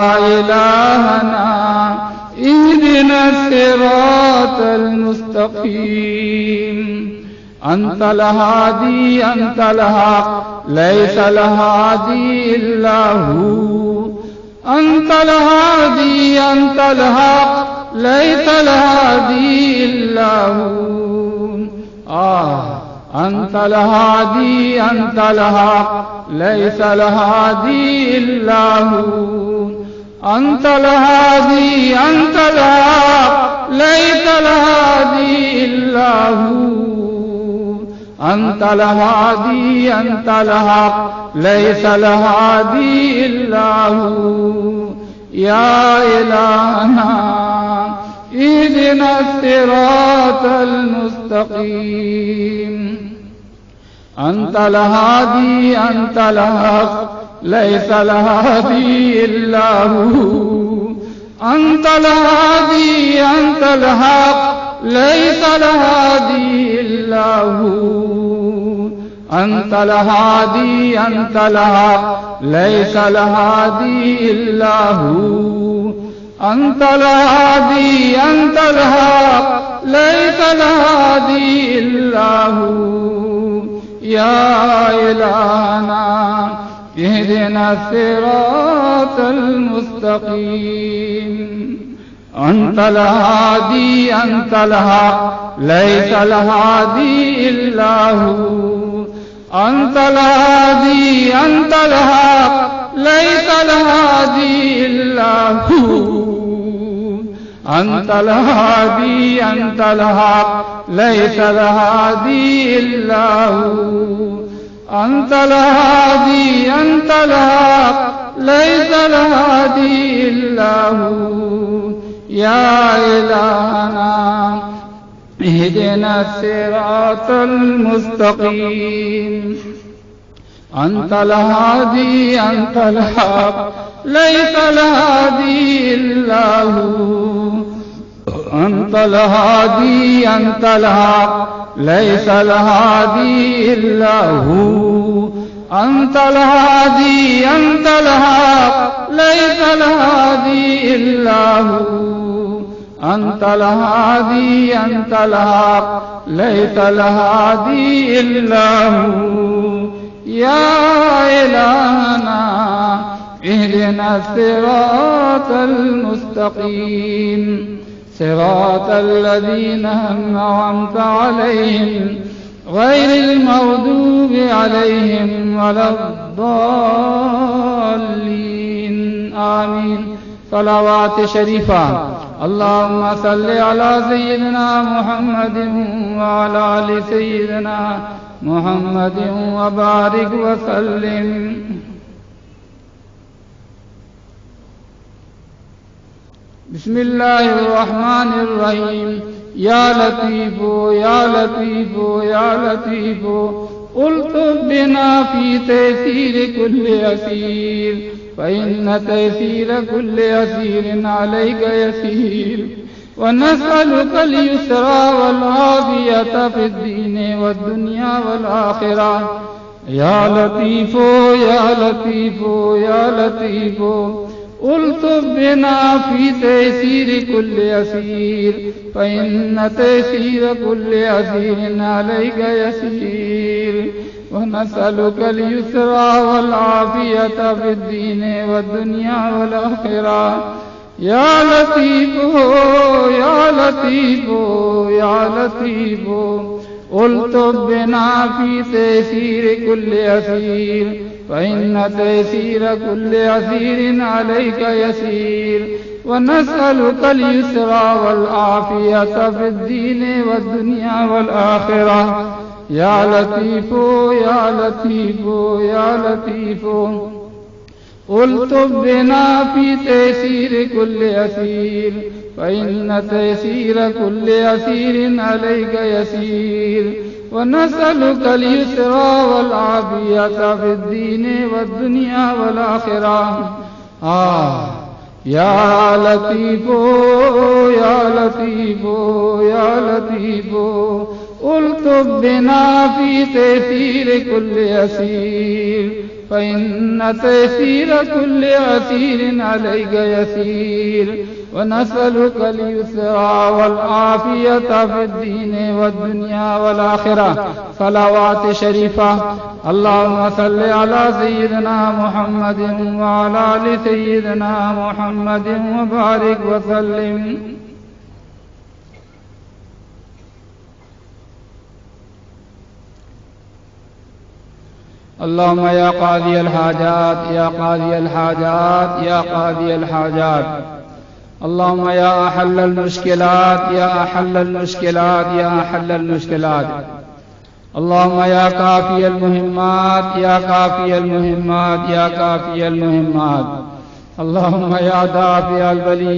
إلهنا اهدنا الصراط المستقيم. أنت الهادي أنت الحق ليس الهادي إلا هو. أنت الهادي أنت الحق ليس الهادي إلا هو. أنت الهادي أنت الحق ليس الهادي إلا هو. أنت الهادي أنت الحق ليس الهادي إلا هو. أنت الهادي أنت الحق ليس الهادي إلا هو. يا إلهنا اهدنا الصراط المستقيم. أنت الهادي أنت الحق ليس الهادي إلا هو. أنت الهادي أنت الحق ليس الهادي إلا هو. أنت الهادي أنت الحق ليس الهادي إلا هو. أنت الهادي أنت الحق ليس الهادي إلا هو. يا إلهنا اهدنا الصراط المستقيم. أنت الهادي أنت الحق ليس الهادي إلا هو. أنت الهادي أنت الحق ليس الهادي إلا هو. أنت الهادي أنت الحق ليس الهادي إلا هو. أنت الهادي أنت الحق ليس الهادي إلا هو. يا إلهنا اهدنا الصراط المستقيم. أنت الهادي أنت الحق ليس الهادي إلا هو. أنت الهادي أنت الحق ليس الهادي إلا هو. أنت الهادي أنت الحق ليس الهادي إلا هو. أنت الهادي أنت الحق ليس الهادي إلا هو. يا إلهنا اهدنا الصراط المستقيم. صراط الذين أنعمت عليهم غير المغضوب عليهم ولا الضالين. آمين. صلوات شريفة. اللهم صل على سيدنا محمد وعلى آل سيدنا محمد وبارك وسلم. بسم الله الرحمن الرحيم. يا لطيف يا لطيف يا لطيف ألطف بنا في تيسير كل أسير، فإن تيسير كل أسير عليك يسير. ونسألك اليسرى والعافية في الدين والدنيا والآخرة. يا لطيف يا لطيف يا لطيف ألطف بنا في تيسير كل أسير، فإن تيسير كل أسير عليك يسير. ونسألك اليسرى والعافية في الدين والدنيا والآخرة. يا لطيف يا لطيف يا لطيف ألطف بنا في تيسير كل أسير، فإن تيسير كل أسير عليك يسير. ونسألك اليسرى والعافية في الدين والدنيا والآخرة. يا لطيف يا لطيف يا لطيف ألطف بنا في تيسير كل أسير، فإن تيسير كل أسير عليك يسير. ونسألك اليسرى والعافية في الدين والدنيا والآخرة. يا لطيف يا لطيف يا لطيف ألطف بنا في تيسير كل أسير، فإن تيسير كل عسير عليك يسير ونسألك اليسر والعافية في الدين والدنيا والآخرة. صلوات شريفة. اللهم صل على سيدنا محمد وعلى آل سيدنا محمد وبارك وسلم. اللهم يا قاضي الحاجات يا قاضي الحاجات يا قاضي الحاجات. اللهم يا أحل المشكلات يا أحل المشكلات يا أحل المشكلات. اللهم يا كافي المهمات يا كافي المهمات يا كافي المهمات. اللهم يا دافع البليات